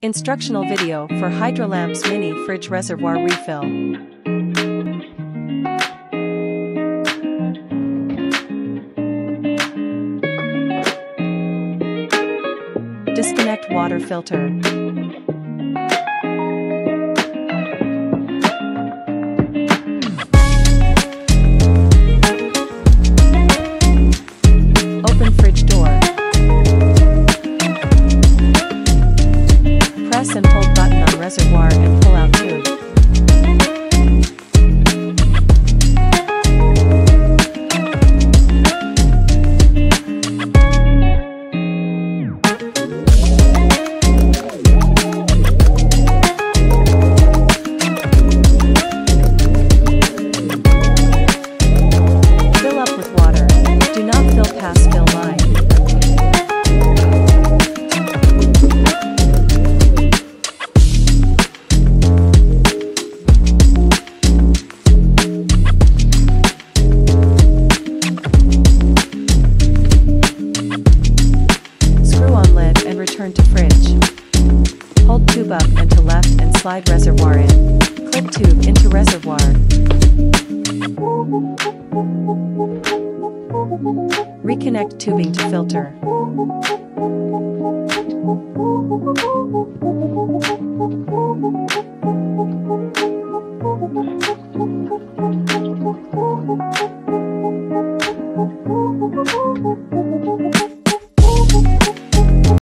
Instructional video for HydraLamp's Mini Fridge Reservoir Refill. Disconnect water filter. Open fridge door. Press and hold button on reservoir and pull out tube. Fill up with water. Do not fill past fill line. Return to fridge. Hold tube up and to left and slide reservoir in. Clip tube into reservoir. Reconnect tubing to filter.